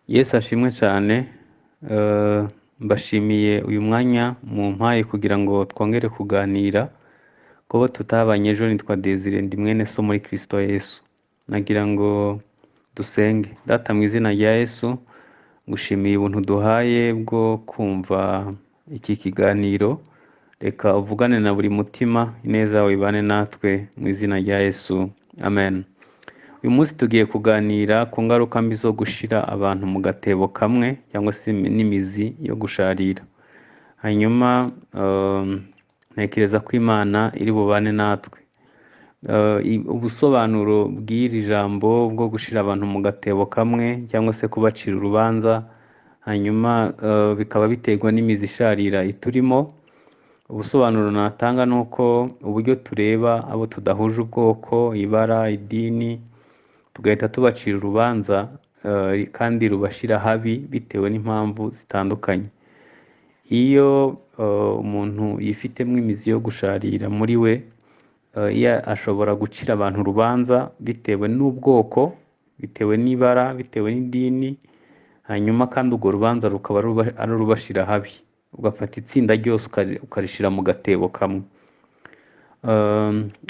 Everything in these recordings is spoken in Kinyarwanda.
Yesu ashimwe cyane. Mbashimiye uyu mwanya mu mpaye kugira ngo twongere kuganira kubo tutabanye ejo. Nitwa Desire, ndi mwene so muri Kristo Yesu. Nagira ngo dusenge. Data, mu izina rya Yesu ngushimiye ubuntu duhaye bwo kumva iki kiganiro. Reka uvugane na buri mutima, ineza yawe ibane natwe mu izina rya Yesu, amen. Uyu munsi tugiye kuganira ku ngaruka mbi zo gushira abantu mu gatebo kamwe cyangwa se n'imizi yo gusharira. Hanyuma ntekereza ko Imana iri bubane natwe. Ubusobanuro bw'iri jambo bwo gushira abantu mu gatebo kamwe cyangwa se kubacira urubanza, hanyuma bikaba biterwa n'imizi isharira iturimo. Ubusobanuro natanga ni uko uburyo tureba abo tudahuje ubwoko, ibara, idini, tugahita tubacira urubanza kandi rubashira habi bitewe n'impamvu zitandukanye. Iyo umuntu yifitemo imizi yo gusharira muri we, ashobora gucira abantu urubanza bitewe n'ubwoko, bitewe n'ibara, bitewe n'idini, hanyuma kandi urwo rubanza rukaba ari urubashira habi, ugafata itsinda ryose ukarishira mu gatebo kamwe.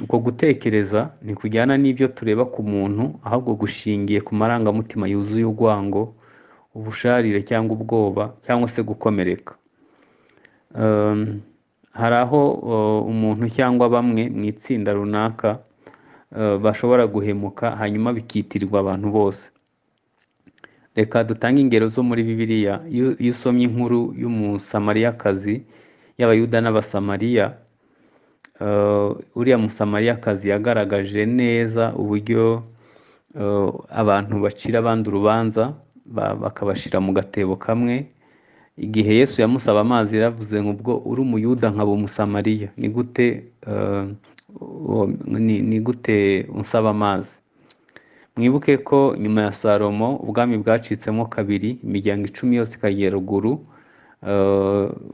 Uko gutekereza ntikujyana n'ibyo tureba ku muntu, ahubwo gushingiye ku marangamutima yuzuye urwango, ubusharire cyangwa ubwoba cyangwa se gukomereka. Hari aho umuntu cyangwa bamwe mu itsinda runaka bashobora guhemuka hanyuma bikitirirwa abantu bose. Reka dutange ingero zo muri Bibiliya. Iyo usomye inkuru y'umusamariyakazi y'Abayuda n'Abasamariya, uriya musamariyakazi yagaragaje neza uburyo abantu bacira abandi urubanza bakabashira mu gatebo kamwe. Igihe Yesu yamusaba amazi yaravuze ngo ubwo uri Umuyuda nkaba Umusamariya, ni gute unsaba amazi? Mwibuke ko nyuma ya Salomo ubwami bwacitsemo kabiri, imiryango 10 yose ikagera ruguru,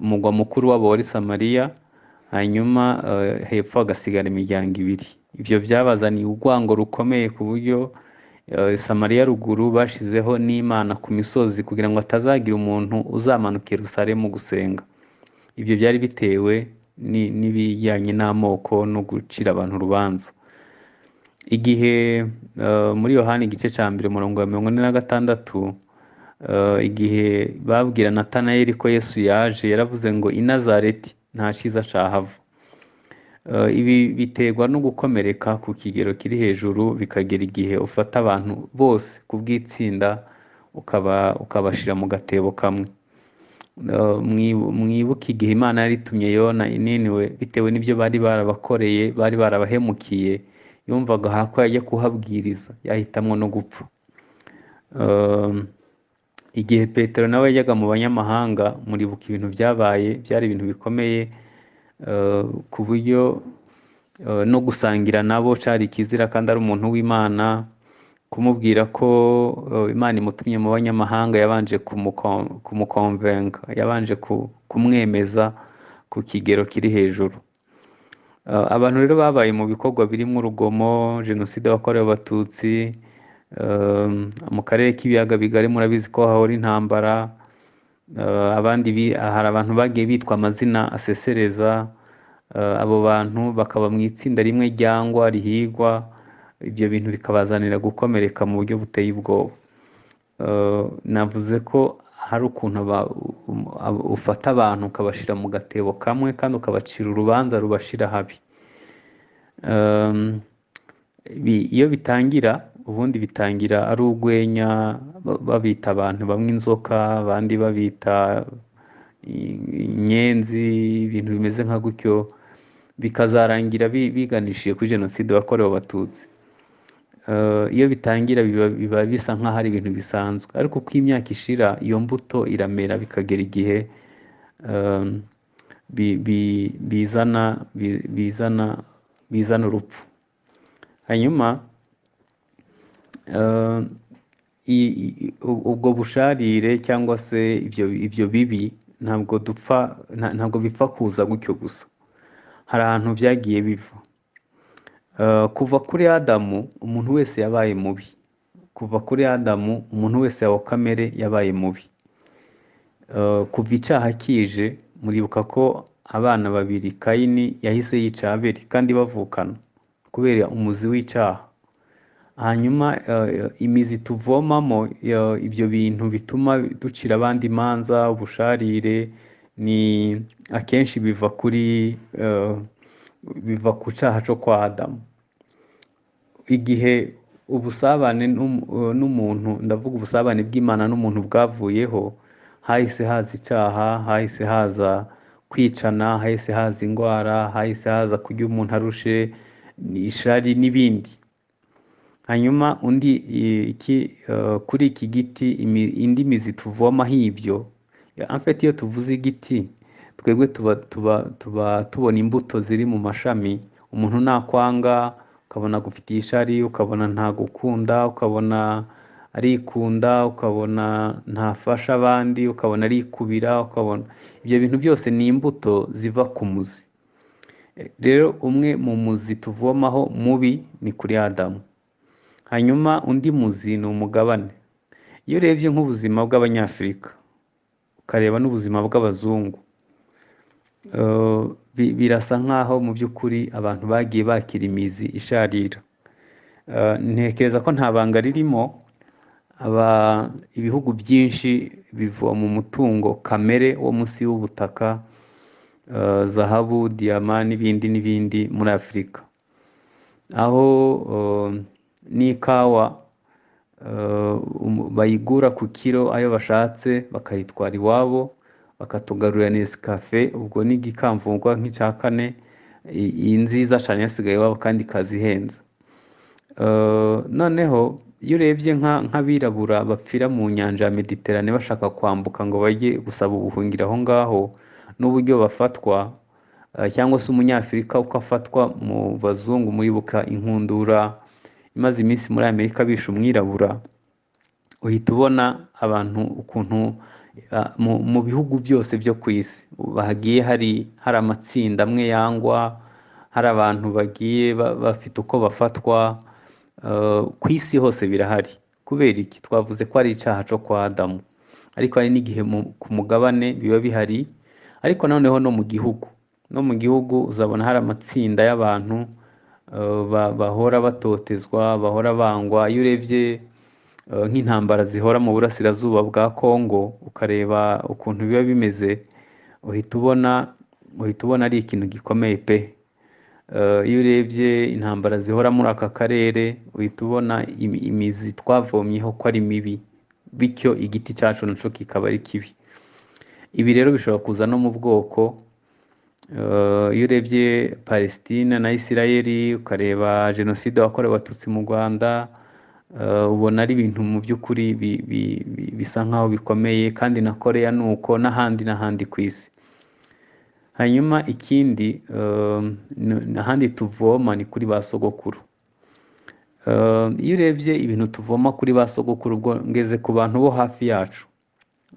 umugwa mukuru wabo wari Samariya, hanyuma hepfo hagasigara imiryango 2. Ibyo byabazaniye urwango rukomeye ku buryo Samariya ruguru bashizeho n'Imana ku misozi kugira ngo atazagira umuntu uzamanuka Yerusalemu gusenga. Ibyo byari bitewe n'ibijyanye n'amoko no gucira abantu urubanza. Igihe muri Yohana igice cya 1:46, igihe babwira Natanayeli ko Yesu yaje, yaravuze ngo i Nazareti nta cyiza cahava. Ibi biterwa no gukomereka ku kigero kiri hejuru, bikagera igihe ufata abantu bose ku bw'itsinda ukabashira mu gatebo kamwe. Mwibuke igihe Imana yari itumye Yona i Niniwe bitewe n'ibyo bari barabakoreye, bari barabahemukiye, yumvaga hako yajya kuhabwiriza yahitamwo no gupfa. Igihe Petero nawe yajyaga mu banyamahanga, muribuka ibintu byabaye, byari ibintu bikomeye ku buryo no gusangira nabo cari ikizira kandi ari umuntu w'Imana. Kumubwira ko Imana imutumye mu banyamahanga yabanje kumukonvenka, yabanje kumwemeza ku kigero kiri hejuru. Abantu rero babaye mu bikorwa birimo urugomo, jenoside yakorewe Abatutsi, mu karere k'ibiyaga bigari murabizi ko hahora intambara. Hari abantu bagiye bitwa amazina asesereza. Abo bantu bakaba mu itsinda rimwe ryangwa rihigwa. Ibyo bintu bikabazanira gukomereka mu buryo buteye ubwoba. Navuze ko hari ukuntu ufata abantu ukabashira mu gatebo kamwe kandi ukabacira urubanza rubashira habi. Iyo bitangira, ubundi bitangira ari urwenya, babita abantu bamwe inzoka, abandi babita inyenzi, ibintu bimeze nka gutyo, bikazarangira biganishije kuri jenoside yakorewe Abatutsi. Iyo bitangira biba bisa nk'aho ari ibintu bisanzwe, ariko uko imyaka ishira iyo mbuto iramera, bikagera igihe bizana urupfu. Hanyuma ubwo busharire cyangwa se ibyo bibi ntabwo bipfa kuza gutyo gusa. Hari ahantu byagiye biva. Kuva kuri Adamu, umuntu wese yabaye mubi. kuva kuri Adamu umuntu wese wa kamere yabaye mubi. Kuva icyaha kije muribuka ko abana babiri Kayini yahise yica Abeli kandi bavukana kubera umuzi w'icyaha. Hanyuma imizi tuvomamo ibyo bintu bituma ducira abandi imanza, ubusharire, ni akenshi biva ku cyaha cyo kwa Adamu. Igihe ubusabane n'umuntu, ndavuga ubusabane bw'Imana n'umuntu bwavuyeho, hahise haza icyaha, hahise haza kwicana, hahise haza indwara, hahise haza kurya umuntu arushe, ishari n'ibindi. Hanyuma kuri iki giti indi mizi tuvomaho ibyo, amfite iyo tuvuze igiti twebwe tuba tubona imbuto ziri mu mashami. Umuntu nakwanga ukabona gufitiye ishari, ukabona nta gukunda, ukabona arikunda, ukabona ntafasha abandi, ukabona arikubira, ukabona ibyo bintu byose ni imbuto ziva ku muzi. Rero umwe mu muzi tuvomaho mubi ni kuri Adamu. Hanyuma undi muzi ni umugabane. Iyo urebye nk'ubuzima bw'Abanyafurika ukareba n'ubuzima bw'abazungu, birasa nk'aho mu by'ukuri abantu bagiye bakira imizi isharira. Ntekereza ko nta banga ririmo, ibihugu byinshi bivoma umutungo kamere wo munsi y'ubutaka, zahabu, diyama n'ibindi muri Afurika, aho n'ikawa bayigura ku kiro ayo bashatse bakayitwara iwabo, bakatugarurira Nescafe, ubwo ni igikamvungwa nk'icya kane, iyi nziza cyane yasigaye iwabo kandi ikazihenza. Noneho iyo urebye nk'abirabura bapfira mu nyanja ya Mediterane bashaka kwambuka ngo bajye gusaba ubuhungiro aho ngaho, n'uburyo bafatwa, cyangwa se umunyafurika uko afatwa mu bazungu. Muribuka inkundura imaze iminsi muri Amerika bishe umwirabura, uhita ubona abantu ukuntu mu bihugu byose byo ku isi bagiye hari amatsinda amwe yangwa, hari abantu bagiye bafite uko bafatwa. Ku isi hose birahari. Kubera iki? Twavuze ko ari icyaha cyo kwa Adamu, ariko hari n'igihe ku mugabane biba bihari, ariko noneho no mu gihugu uzabona hari amatsinda y'abantu bahora batotezwa, bahora bangwa. Iyo urebye nk'intambara zihora mu burasirazuba bwa Kongo ukareba ukuntu biba bimeze, uhita ubona ari ikintu gikomeye pe. Iyo urebye intambara zihora muri aka karere uhita ubona imizi twavomyeho ko ari mibi, bityo igiti cyacu nacyo kikaba ari kibi. Ibi rero bishobora kuza no mu bwoko. Iyo urebye Palestine na Isirayeli, ukareba jenoside yakorewe Abatutsi mu Rwanda, ubona ari ibintu mu by'ukuri bisa nk'aho bikomeye, kandi na Korea ni uko, n'ahandi ku isi. Hanyuma ikindi, ahandi tuvoma ni kuri ba sogokuru. Iyo urebye ibintu tuvoma kuri ba sogokuru, ubwo ngeze ku bantu bo hafi yacu.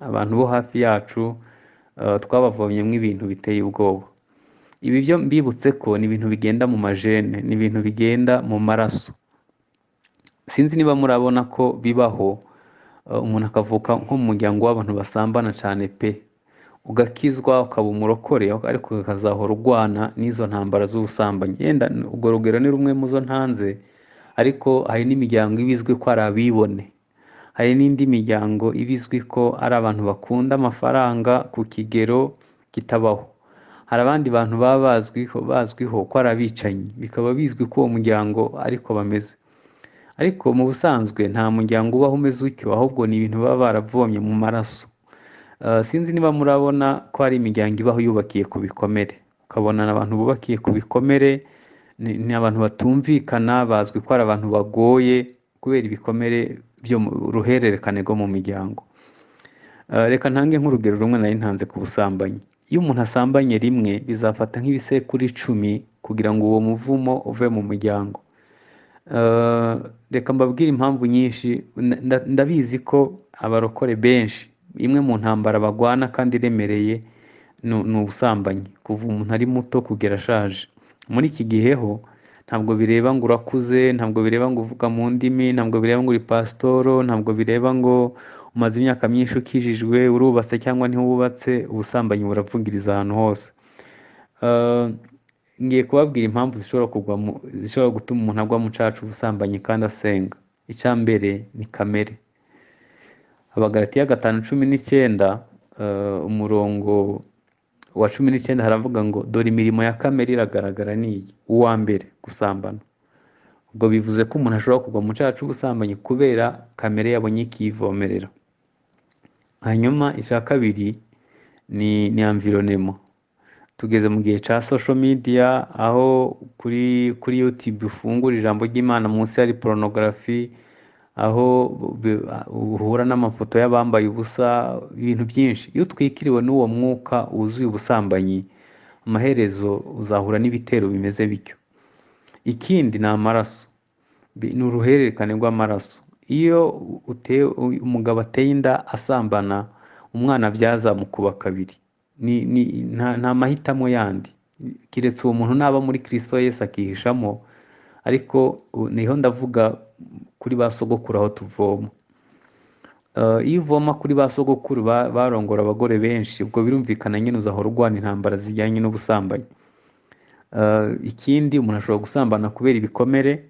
Abantu bo hafi yacu twabavomyemo ibintu biteye ubwoba. Ibi byo mbibutse ko ni ibintu bigenda mu majene, ni ibintu bigenda mu maraso. Sinzi niba murabona ko bibaho, umuntu akavuka nko mu muryango w'abantu basambana cyane pe, ugakizwa ukaba umurokore, ariko ukazahora urwana n'izo ntambara z'ubusambanyi. Yenda urwo rugero ni rumwe mu zo ntanze, ariko hari n'imiryango ibizwi ko ari abibone, hari n'indi miryango ibizwi ko ari abantu bakunda amafaranga ku kigero kitabaho. Hari abandi bantu baba bazwiho ko ari abicanyi, bikaba bizwi ko uwo muryango ariko bameze. Ariko mu busanzwe nta muryango ubaho umeze utyo, ahubwo ni ibintu baba baravomye mu maraso. Sinzi niba murabona ko hari imiryango ibaho yubakiye ku bikomere, ukabona abantu bubakiye ku bikomere ni abantu batumvikana, bazwi ko ari abantu bagoye kubera ibikomere byo mu ruhererekane rwo mu miryango. Reka ntange nk'urugero rumwe nari ntanze ku busambanyi. Iyo umuntu asambanye rimwe bizafata nk'ibisekuru 10 kugira ngo uwo muvumo uve mu muryango. Reka mbabwire impamvu nyinshi. Ndabizi ko abarokore benshi, imwe mu ntambara bagwana kandi iremereye ni ubusambanyi, kuva umuntu ari muto kugera ashaje. Muri iki gihe ho ntabwo bireba ngo urakuze, ntabwo bireba ngo uvuga mu ndimi, ntabwo bireba ngo uri pasitoro, ntabwo bireba ngo umaze imyaka myinshi ukijijwe, urubatse cyangwa ntiwubatse, ubusambanyi buravugiriza ahantu hose. Ngiye kubabwira impamvu zishobora gutuma umuntu agwa mu cacu ubusambanyi kandi asenga. Icya mbere ni kamere. Abagalatiya 5:19, umurongo wa 19 haravuga ngo dore imirimo ya kamere iragaragara niyi. Uwa mbere, gusambana. Ubwo bivuze ko umuntu ashobora kugwa mu cacu ubusambanyi kubera kamere yabonye ikivomerera. Hanyuma icya kabiri ni environnement. Tugeze mu gihe ca social media, aho kuri YouTube ufungura ijambo ry'Imana, munsi hari pornography, aho uhura n'amafoto y'abambaye ubusa, ibintu byinshi. Iyo utwikiriwe n'uwo mwuka wuzuye ubusambanyi, amaherezo uzahura n'ibitero bimeze bityo. Ikindi ni amaraso, ni uruhererekane rw'amaraso. Iyo umugabo ateye inda asambana, umwana byazamukuba kabiri. Nta mahitamo yandi, kiretse uwo muntu naba muri Kristo Yesu akihishamo. Ariko niho ndavuga kuri ba sogokuru aho tuvoma. Iyo uvoma kuri ba sogokuru barongora abagore benshi, ubwo birumvikana nyine uzahora urwana intambara zijyanye n'ubusambanyi. Ikindi, umuntu ashobora gusambana kubera ibikomere.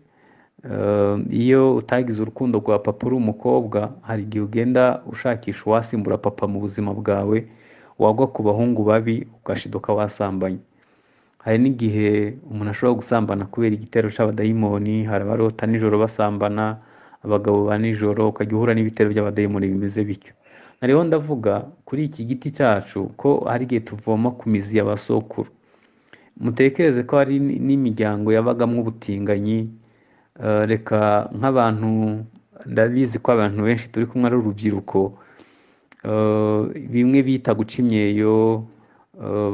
Iyo utagize urukundo rwa papa uri umukobwa, hari igihe ugenda ushakisha uwasimbura papa mu buzima bwawe, wagwa ku bahungu babi ugashiduka wasambanye. Hari n'igihe umuntu ashobora gusambana kubera igitero c'abadayimoni. Hari abarota nijoro basambana, abagabo ba nijoro, ukajya uhura n'ibitero by'abadayimoni bimeze bityo. Nariho ndavuga kuri iki giti cyacu ko hari igihe tuvoma ku mizi y'abasokuru. Mutekereze ko hari n'imiryango yabagamwo ubutinganyi. Reka nk'abantu, ndabizi ko abantu benshi turi kumwe ari urubyiruko, bimwe bita guca imyeyo,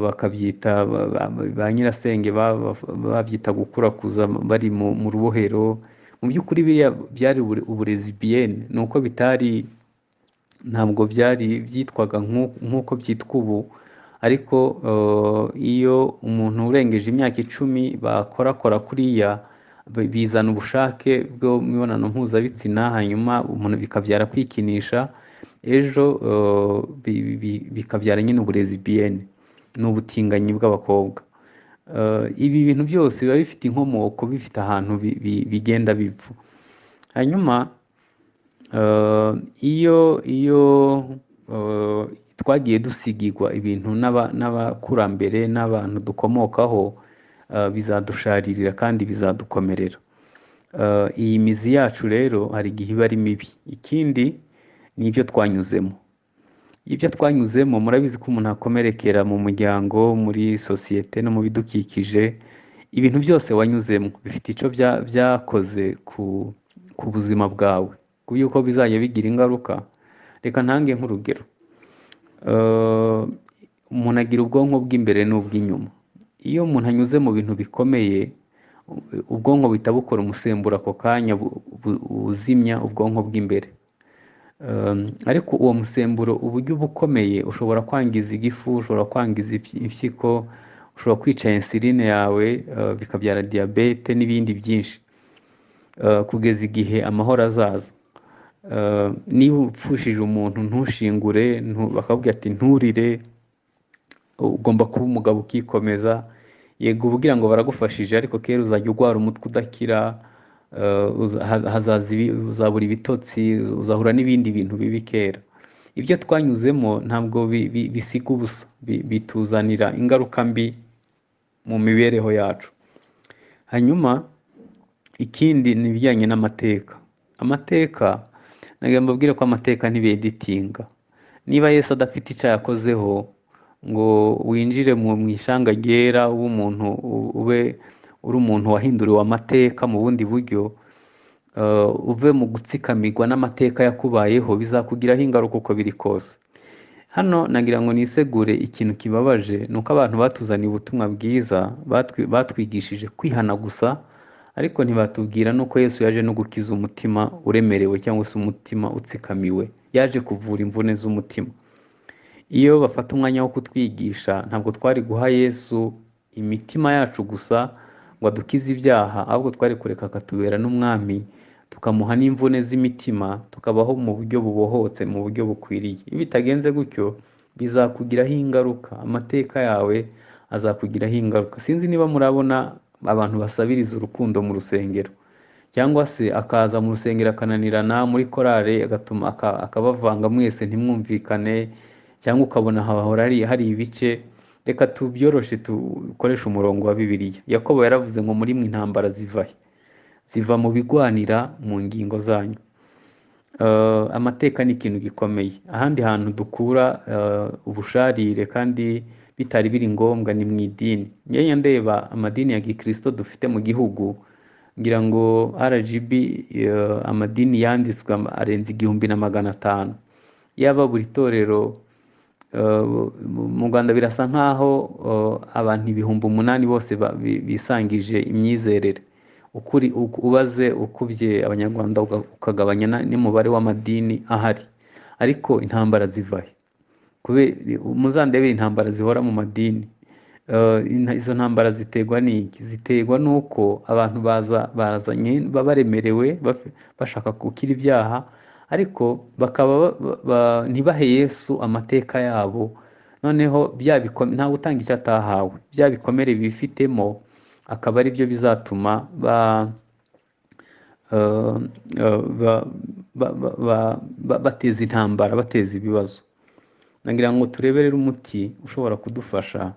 bakabyita ba nyirasenge babyita gukurakuza bari mu rubohero. Mu by'ukuri biriya byari uburezi bien, nuko ntabwo byari byitwaga nk'uko byitwa ubu. Ariko iyo umuntu urengeje imyaka 10 bakorakora kuriya, bizana ubushake bwo mibonano mpuzabitsina, hanyuma umuntu bikabyara kwikinisha, ejo bikabyara nyine uburezi bien, n'ubutinganyi bw'abakobwa. Ibi bintu byose biba bifite inkomoko, bifite ahantu bigenda biva. Hanyuma iyo twagiye dusigirwa ibintu n'abakurambere n'abantu dukomokaho, bizadusharirira kandi bizadukomerera. Iyi mizi yacu rero hari igihe iba ari mibi. Ikindi ni ibyo twanyuzemo. Ibyo twanyuzemo, murabizi ko umuntu akomerekera mu muryango, muri sosiyete no mu bidukikije. Ibintu byose wanyuzemo bifite icyo byakoze ku buzima bwawe, ku yuko bizajya bigira ingaruka. Reka ntange nk'urugero. Umuntu agira ubwonko bw'imbere n'ubw'inyuma. Iyo umuntu anyuze mu bintu bikomeye, ubwonko buhita bukora umusemburo ako kanya uzimya ubwonko bw'imbere. Ariko uwo musemburo uburyo bukomeye ushobora kwangiza igifu, ushobora kwangiza impyiko, ushobora kwica insuline yawe, bikabyara diabete n'ibindi byinshi, kugeza igihe amahoro azaza. Niba upfushije umuntu ntushingure, bakabwira ati nturire, ugomba kuba umugabo ukikomeza. Yego ubugira ngo baragufashije, ariko kera uzajya urwara umutwe udakira, uzabura ibitotsi, uzahura n'ibindi bintu bibi kera. Ibyo twanyuzemo ntabwo bisiga ubusa, bituzanira ingaruka mbi mu mibereho yacu. Hanyuma ikindi ni ibijyanye n'amateka. Amateka, nagira mbabwire ko amateka ntibeditinga. Niba Yesu adafite icyo yakozeho ngo winjire mu ishanga ryera, ube uri umuntu wahinduriwe amateka mu bundi buryo, uve mu gutsikamirwa n'amateka yakubayeho, bizakugiraho ingaruka uko biri kose. Hano nagira ngo nisegure ikintu kibabaje, nuko abantu batuzaniye ubutumwa bwiza, batwigishije kwihana gusa, ariko ntibatubwira nuko Yesu yaje no gukiza umutima uremerewe cyangwa se umutima utsikamiwe. Yaje kuvura imvune z'umutima. Iyo bafata umwanya wo kutwigisha, ntabwo twari guha Yesu imitima yacu gusa, ngo adukize ibyaha, ahubwo twari kureka akatubera n'umwami, tukamuha n'imvune z'imitima, tukabaho mu buryo bubohotse, mu buryo bukwiriye. Iyo bitagenze gutyo bizakugiraho ingaruka, amateka yawe azakugiraho ingaruka. Sinzi niba murabona abantu basabiriza urukundo mu rusengero, cyangwa se akaza mu rusengero akananirana muri korale, agatuma akabavanga mwese ntimwumvikane, cyangwa ukabona hahora hari ibice. Reka tubyoroshe, dukoreshe umurongo wa Bibiliya. Yakobo yaravuze ngo muri mwe intambara zivahe? Ziva mu bigwanira mu ngingo zanyu. Amateka ni ikintu gikomeye. Ahandi hantu dukura ubusharire kandi bitari biri ngombwa ni mu idini. Njyewe ndeba amadini ya gikristo dufite mu gihugu, ngira ngo RGB amadini yanditswe arenze 1500. Yaba buri torero mu Rwanda birasa nkaho abantu 8,000 bose bisangije imyizerere. Ukuri ubaze ukubye abanyarwanda ukagabanya n'umubare w'amadini ahari. Ariko intambara zivahe? Muzandebere intambara zihora mu madini. Izo ntambara ziterwa n'iki? Ziterwa n'uko abantu bazanye baremerewe bashaka gukira ibyaha, ariko bakaba ntibahe Yesu amateka yabo. Noneho ntawe utanga icyo atahawe. Bya bikomere bifitemo akaba ari byo bizatuma bateza intambara, bateza ibibazo. Nagira ngo tureberere umuti ushobora kudufasha.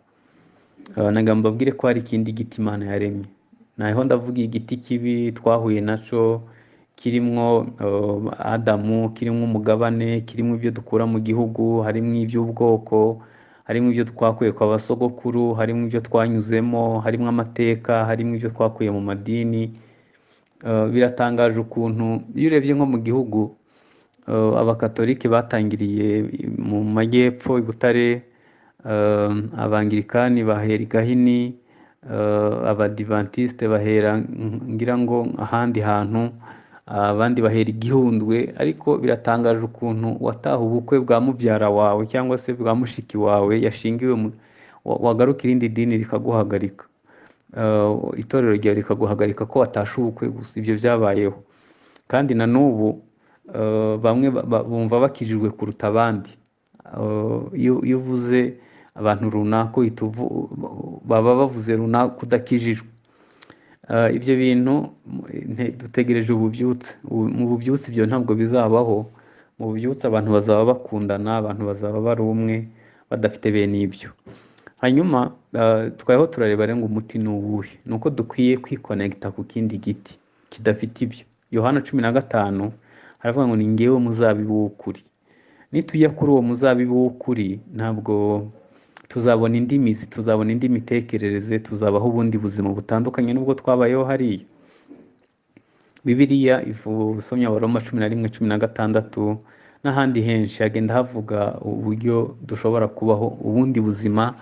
Nagira ngo mbabwire ko hari ikindi giti Imana yaremye. Naho ndavuga igiti kibi twahuye naco, kirimwo Adamu, kirimwo umugabane, kirimwo ibyo dukura mu gihugu, harimwo iby'ubwoko, harimo ibyo twakuye kwa basogokuru, harimo ibyo twanyuzemo, harimo amateka, harimo ibyo twakuye mu madini. Biratangaje ukuntu iyo urebye nko mu gihugu, abakatolike batangiriye mu majyepfo i Butare, abangirikani bahera i Gahini, abadivantiste bahera ngira ngo ahandi hantu, abandi bahera igihundwe. Ariko biratangaje ukuntu wataha ubukwe bwa mubyara wawe cyangwa se bwa mushiki wawe yashingiwe, wagaruka irindi dini rikaguhagarika, itorero ryawe rikaguhagarika ko watashe ubukwe gusa. Ibyo byabayeho kandi na n'ubu bamwe bumva bakijijwe kuruta abandi. Iyo uvuze abantu runaka baba bavuze runaka udakijijwe. Ibyo bintu dutegereje ububyutse. Mu bubyutse ibyo ntabwo bizabaho. Mu bubyutse abantu bazaba bakundana, abantu bazaba bari umwe, badafite bene ibyo. Hanyuma twayeho turareba ngo umuti ni uwuhe. Nuko dukwiye kwikonekita ku kindi giti kidafite ibyo. Yohana 15 haravuga ngo ni ngewe muzabibu w'ukuri. Nitujya kuri uwo muzabibu w'ukuri, ntabwo tuzabona indi mizi, tuzabona indi mitekerereze, tuzabaho ubundi buzima butandukanye n'ubwo twabayeho hariya. Bibiliya usomye Abaroma 11:16 n'ahandi henshi hagenda havuga uburyo dushobora kubaho ubundi buzima,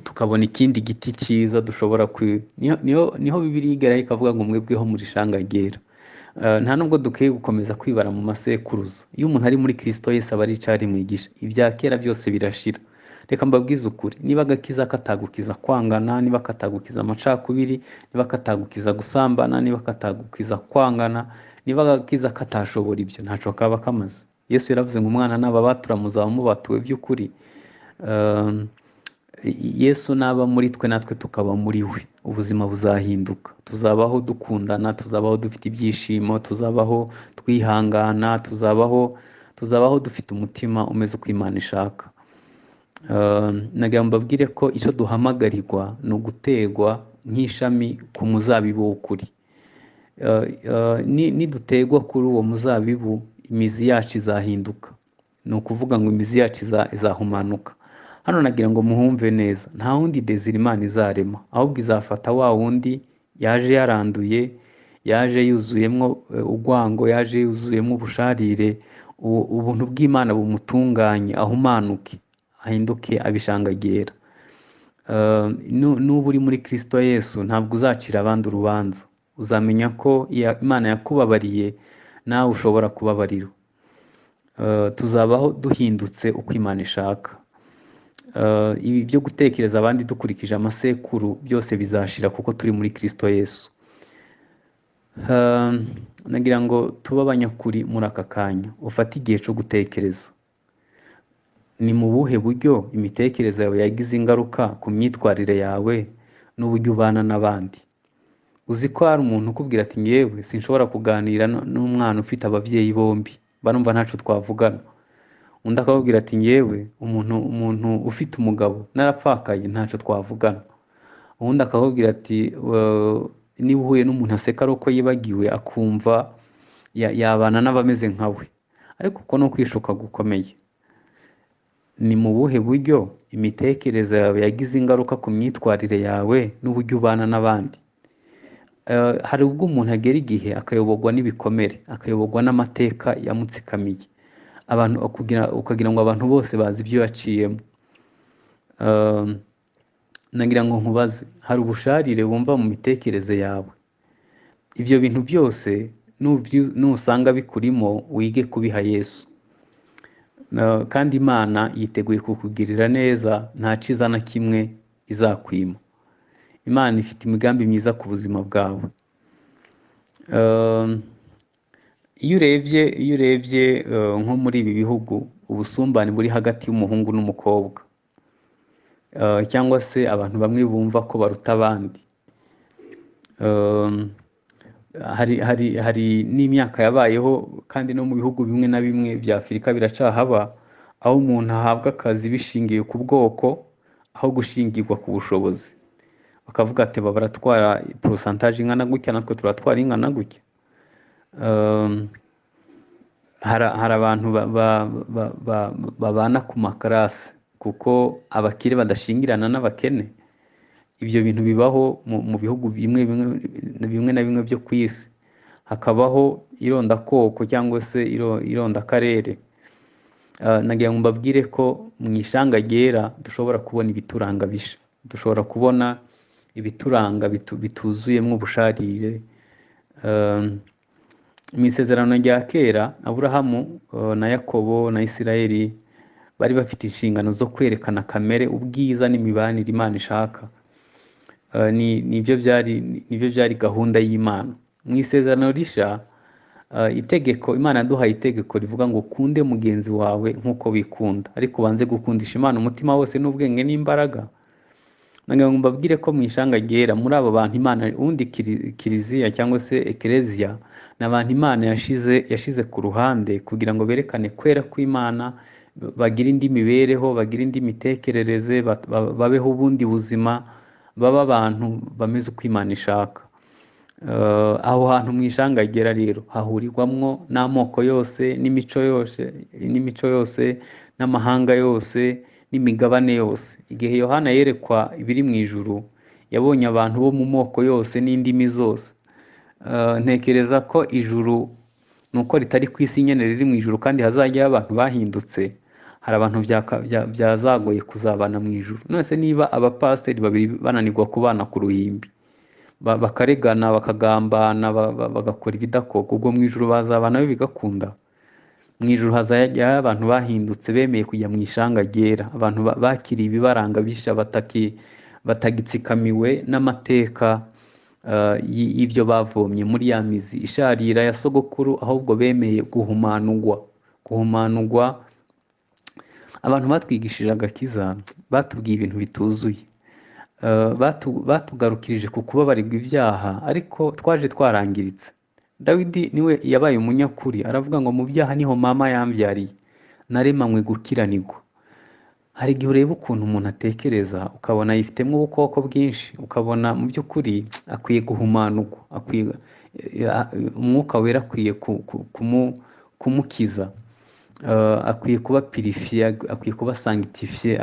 tukabona ikindi giti cyiza dushobora niho Bibiliya igera ikavuga ngo mwebweho muri shanga ryera. Nta nubwo dukwiye gukomeza kwibara mu masekuruza. Iyo umuntu ari muri Kristo Yesu aba ari cari mwigisha. Ibya kera byose birashira. Reka mbabwize ukuri, niba agakiza katagukiza kwangana, niba katagukiza amacakubiri, niba katagukiza gusambana, niba katagukiza kwangana, niba agakiza katashobora ibyo, ntaco kaba kamaze. Yesu yaravuze ngo umwana n'ababatura muzaba mubatuwe by'ukuri. Yesu naba muri twe natwe tukaba muri we, ubuzima buzahinduka. Tuzabaho dukundana, tuzabaho dufite ibyishimo, tuzabaho twihangana, tuzabaho dufite umutima umeze uko Imana ishaka. Nagira mbabwire ko icyo duhamagarirwa ni ugutegwa nk'ishami ku muzabibu w'ukuri. Nidutegwa kuri uwo muzabibu, imizi yacu izahinduka. Ni ukuvuga ngo imizi yacu izahumanuka. Hano nagira ngo muhumve neza, nta wundi Desire Imana izarema, ahubwo izafata wa wundi yaje yaranduye, yaje yuzuyemo urwango, yaje yuzuyemo ubusharire, ubuntu bw'Imana bumutunganye, ahumanuke, ahinduke abishangagera. Nuba uri muri Kristo Yesu ntabwo uzacira abandi urubanza. Uzamenya ko Imana yakubabariye, nawe ushobora kubabarirwa. Tuzabaho duhindutse uko Imana ishaka. ibi byo gutekereza abandi dukurikije amasekuru byose bizashira kuko turi muri Kristo Yesu. Nagira ngo tube abanyakuri muri aka kanya, ufate igihe cyo gutekereza. Ni mu buhe buryo imitekerereze yawe yagize ingaruka ku myitwarire yawe n'uburyo ubana n'abandi? Uzi ko hari umuntu ukubwira ati ngewe sinshobora kuganira n'umwana ufite ababyeyi bombi, barumva ntaco twavugana. Undi akabwira ati ngewe umuntu ufite umugabo narapfakaye ntaco twavugana. Undi akabwira ati niba uhuye n'umuntu aseka ari uko yibagiwe akumva yabana n'abameze nkawe. Ariko uko no kwishuka gukomeye. Ni mu buhe buryo imitekerereze yawe yagize ingaruka ku myitwarire yawe n'uburyo ubana n'abandi? Hari ubwo umuntu agera igihe akayoborwa n'ibikomere, akayoborwa n'amateka yamutsikamiye, abantu ukagira ngo abantu bose bazi ibyo yaciyemo. Nagira ngo nkubaze, hari ubusharire wumva mu mitekerereze yawe? Ibyo bintu byose nusanga bikurimo wige kubiha Yesu. Kandi Imana yiteguye kukugirira neza, nta ciza na kimwe izakwima. Imana ifite imigambi myiza ku buzima bwawe. Iyo urebye nko muri ibi bihugu, ubusumbane buri hagati y'umuhungu n'umukobwa, cyangwa se abantu bamwe bumva ko baruta abandi. Hari n'imyaka yabayeho kandi no mu bihugu bimwe na bimwe bya Afurika biracahaba, aho umuntu ahabwa akazi bishingiye ku bwoko aho gushingirwa ku bushobozi. Bakavuga ati baratwara pourcentage ingana gutya natwe turatwara ingana gutya. Hari abantu babana ku makarasi kuko abakire badashingirana n'abakene. Ibyo bintu bibaho mu bihugu bimwe na bimwe byo ku isi. Hakabaho irondakoko cyangwa se irondakarere. Nagira ngo mbabwire ko mu ishanga ryera dushobora kubona ibituranga bisha, dushobora kubona ibituranga bituzuyemo ubusharire. Mu isezerano rya kera Aburahamu na Yakobo na Isirayeli bari bafite inshingano zo kwerekana kamere, ubwiza n'imibanire Imana ishaka. Nibyo byari gahunda y'Imana. Mu isezerano risha itegeko, Imana yaduhaye itegeko rivuga ngo ukunde mugenzi wawe nk'uko wikunda, ariko ubanze gukundisha Imana umutima wose n'ubwenge n'imbaraga. Nagira ngo mbabwire ko mu ishanga ryera muri abo bantu Imana, undi kiliziya cyangwa se ekereziya, n'abantu Imana yashize ku ruhande kugira ngo berekane kwera kw'Imana, bagira indi mibereho, bagira indi mitekerereze, babeho ubundi buzima, baba abantu bameze uko Imana ishaka. Aho hantu mu ishanga ryera rero hahurirwamwo n'amoko yose n'imico yose n'amahanga yose n'imigabane yose. Igihe Yohana yerekwa ibiri mu ijuru, yabonye abantu bo mu moko yose n'indimi zose. Ntekereza ko ijuru nuko ritari ku isi nyene riri mu ijuru kandi hazajyayo abantu bahindutse. Hari abantu byazagoye kuzabana mu ijuru. None se niba abapasiteri babiri bananirwa kubana ku ruhimbi, bakaregana bakagambana bagakora ibidakorwa, ubwo mu ijuru bazabana bigakunda? Mu ijuru hazajyayo abantu bahindutse, bemeye kujya mu ishanga ryera, abantu bakiriye ibibaranga bisha, batagitsikamiwe n'amateka y'ibyo bavomye muri ya mizi isharira ya sogokuru, ahubwo bemeye guhumanurwa. Abantu batwigishije agakiza batubwiye ibintu bituzuye. Batugarukirije ku kubabarirwa ibyaha, ariko twaje twarangiritse. Dawidi niwe yabaye umunyakuri, aravuga ngo mu byaha niho mama yambyariye, naremanywe gukiranirwa. Hari igihe ureba ukuntu umuntu atekereza ukabona yifitemo ubukoko bwinshi, ukabona mu by'ukuri akwiye guhumanurwa, umwuka wera akwiye kumukiza, akwiye kuba purifiye, akwiye kuba sanctifiye,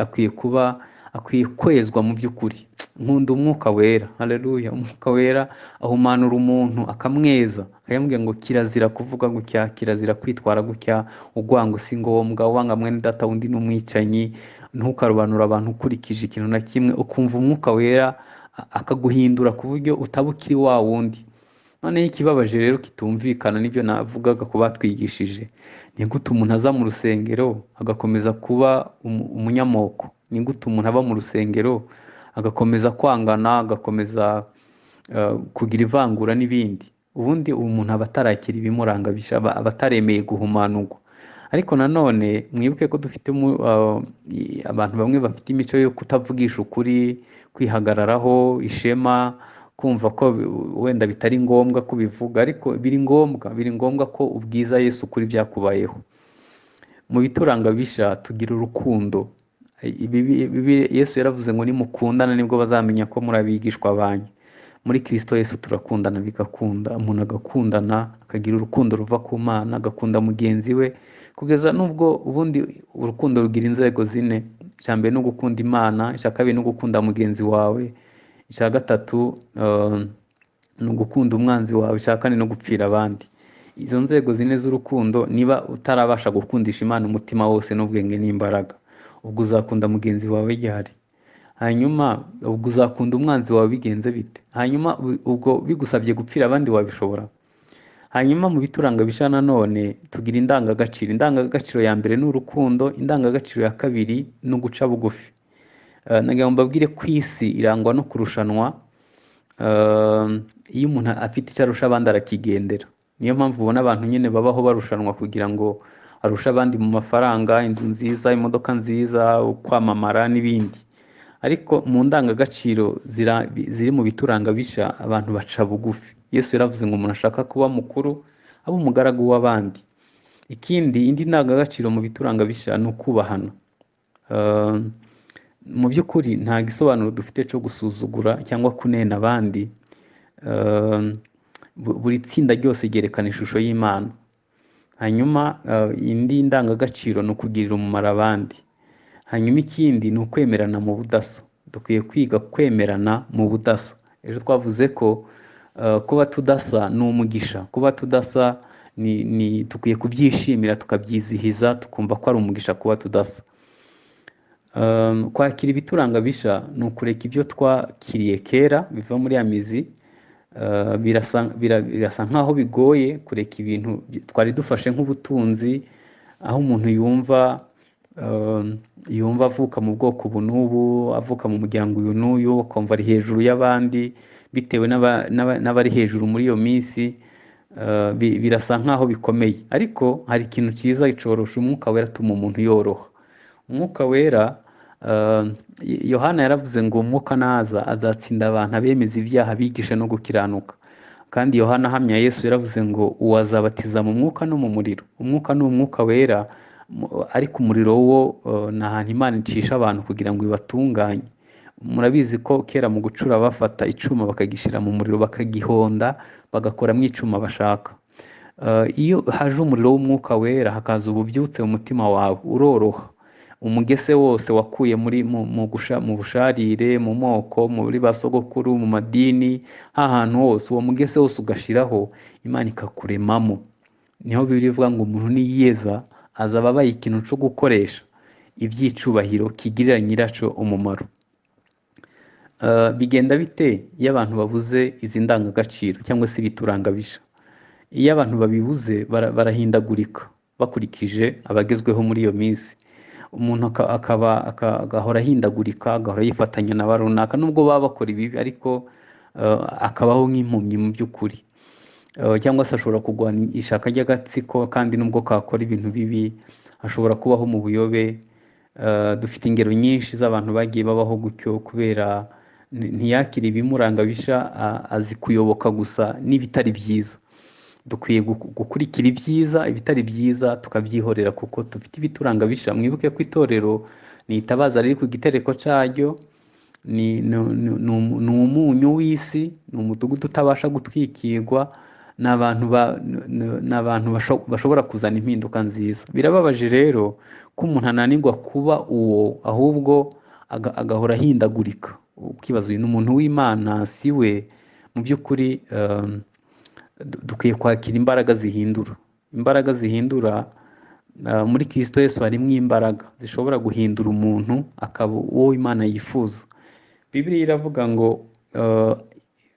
akwiye kwezwa mu by'ukuri. Nkunda umwuka wera, haleluya. Umwuka wera ahumanura umuntu akamweza, akayambwira ngo kirazira kuvuga gutya, kirazira kwitwara gutya, ugwanga si ngombwa, uwanga mwene data undi n'umwicanyi, ntukarobanura abantu ukurikije ikintu na kimwe. Ukumva umwuka wera akaguhindura ku buryo utabukiri wa wundi. Noneho ikibabaje rero kitumvikana, nibyo navugaga ku batwigishije, ni gute umuntu aza mu rusengero agakomeza kuba umunyamoko? Ni gute umuntu aba mu rusengero agakomeza kwangana, agakomeza kugira ivangura n'ibindi? Ubundi umuntu aba atarakira ibimuranga bisha, aba ataremeye guhumanurwa. Ariko nanone mwibuke ko dufite abantu bamwe bafite imico yo kutavugisha ukuri, kwihagararaho, ishema, kumva ko wenda bitari ngombwa kubivuga, ariko biri ngombwa ko ubwiza Yesu kuri byakubayeho. Mu bituranga bisha tugira urukundo. Yesu yaravuze ngo nimukundana nibwo bazamenya ko muri abigishwa banyu. Muri Kristo Yesu turakundana bigakunda, umuntu agakundana akagira urukundo ruva ku Mana, agakunda mugenzi we, kugeza nubwo ubundi urukundo rugira inzego zine. Icya mbere no gukunda Imana, icya kabiri no gukunda mugenzi wawe, icya gatatu ni ugukunda umwanzi wawe, icya kane no gupfira abandi. Izo nzego zine z'urukundo, niba utarabasha gukundisha Imana umutima wose n'ubwenge n'imbaraga, ubwo uzakunda mugenzi wawe gihari. Hanyuma ubwo uzakunda umwanzi wawe bigenze bite? Hanyuma ubwo bigusabye gupfira abandi wabishobora? Hanyuma mu bituranga bisha nanone tugira indangagaciro. Indangagaciro ya mbere ni urukundo, indangagaciro ya kabiri ni uguca bugufi. Nagira ngo mbabwire ko isi irangwa no kurushanwa. Iyo umuntu afite icyo arusha abandi arakigendera. Niyo mpamvu ubona abantu nyine babaho barushanwa kugira ngo arusha abandi mu mafaranga, inzu nziza, imodoka nziza, kwamamara n'ibindi. Ariko mu ndangagaciro ziri mu bituranga bisha, abantu baca bugufi. Yesu yaravuze ngo umuntu ashaka kuba mukuru abe umugaragu w'abandi. Ikindi, indi ndangagaciro mu bituranga bisha ni ukubahana. Mu by'ukuri nta gisobanuro dufite cyo gusuzugura cyangwa kunena abandi. Buri tsinda ryose ryerekana ishusho y'Imana. Hanyuma indi ndangagaciro ni ukugirira umumaro abandi. Hanyuma ikindi ni ukwemerana mu budasa. Dukwiye kwiga kwemerana mu budasa. Ejo twavuze ko kuba tudasa ni umugisha. Kuba tudasa dukwiye kubyishimira, tukabyizihiza, tukumva ko ari umugisha kuba tudasa. Kwakira ibituranga bisha ni ukureka ibyo twakiriye kera biva muri Imizi. Birasa nkaho bigoye kureka ibintu twari dufashe nk'ubutunzi, aho umuntu yumva avuka mu bwoko ubu n'ubu, avuka mu muryango uyu n'uyu, akumva ari hejuru y'abandi bitewe n'abari hejuru muri iyo minsi. Birasa nkaho bikomeye, ariko hari ikintu cyiza gicorosha. Umwuka wera atuma umuntu yoroha. Umwuka wera, Yohana yaravuze ngo umwuka naza azatsinda abantu, abemeza ibyaha, bigisha no gukiranuka. Kandi Yohana ahamya Yesu yaravuze ngo uwazabatiza mu mwuka no mu muriro. Umwuka ni umwuka wera, ariko umuriro wo ni ahantu Imana icisha abantu kugira ngo ibatunganye. Murabizi ko kera mu gucura bafata icuma bakagishyira mu muriro, bakagihonda, bagakoramo icuma bashaka. Iyo haje umuriro w'umwuka wera, hakaza ububyutse mu mutima wawe, uroroha. Umugese wose wakuye mu busharire, mu moko, muri ba sogokuru, mu madini, hahantu hose, uwo mugese wose ugashiraho, Imana ikakuremamo. Niho bivuga ngo umuntu niyeza azaba abaye ikintu cyo gukoresha ibyicubahiro, kigirira nyiraco umumaro. Bigenda bite iyo abantu babuze izi ndangagaciro cyangwa se ibituranga bisha? Iyo abantu babibuze barahindagurika bakurikije abagezweho muri iyo minsi. Umuntu agahora ahindagurika, agahora yifatanya na runaka, nubwo baba bakora ibibi, ariko akabaho nk'impumyi mu by'ukuri. Cyangwa se ashobora kurwanya ishaka ry'agatsiko, kandi nubwo kakora ibintu bibi ashobora kubaho mu buyobe. Dufite ingero nyinshi z'abantu bagiye babaho gutyo kubera ntiyakire ibimuranga bisha, azi kuyoboka gusa n'ibitari byiza. Dukwiye gukurikira ibyiza, ibitari byiza tukabyihorera, kuko dufite ibituranga bisha. Mwibuke ko itorero ni itabaza riri ku gitereko cyaryo, ni umunyu w'isi, ni umudugudu utabasha gutwikirwa. Ni abantu bashobora kuzana impinduka nziza. Birababaje rero ko umuntu ananirwa kuba uwo, ahubwo agahora ahindagurika. Ukibaza uyu ni umuntu w'Imana si we? Mu by'ukuri dukwiye kwakira imbaraga zihindura. Imbaraga zihindura, muri Kristo Yesu harimo imbaraga zishobora guhindura umuntu akaba uwo Imana yifuza. Bibiliya iravuga ngo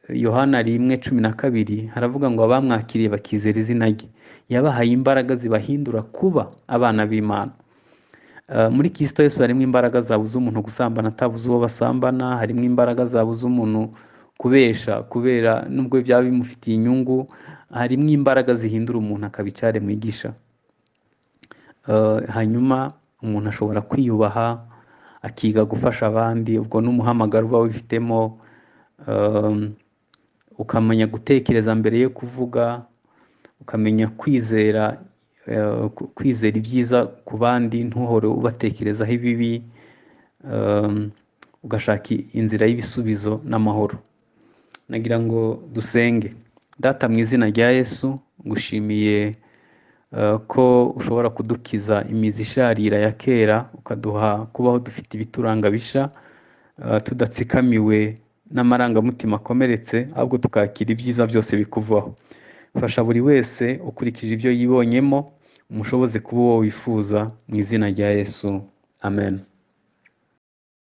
Yohana 1:12 haravuga ngo abamwakiriye bakizera izina rye yabahaye imbaraga zibahindura kuba abana b'Imana. Muri Kristo Yesu harimo imbaraga zabuza umuntu gusambana atabuze uwo basambana, harimo imbaraga zabuza umuntu kubesha kubera nubwo byaba bimufitiye inyungu, harimo imbaraga zihindura umuntu akabicare mwigisha. Hanyuma umuntu ashobora kwiyubaha akiga gufasha abandi, ubwo n'umuhamagaro uba wifitemo, ukamenya gutekereza mbere yo kuvuga, ukamenya kwizera ibyiza ku bandi ntuhore ubatekerezaho ibibi, ugashaka inzira y'ibisubizo n'amahoro. Nagira ngo dusenge. Data mu izina rya Yesu, ngushimiye ko ushobora kudukiza imizi isharira ya kera, ukaduha kubaho dufite ibituranga bisha, tudatsikamiwe n'amarangamutima akomeretse, ahubwo tukakira ibyiza byose bikuvaho. Fasha buri wese ukurikije ibyo yibonyemo, umushoboze kuba uwo wifuza mu izina rya Yesu. Amen.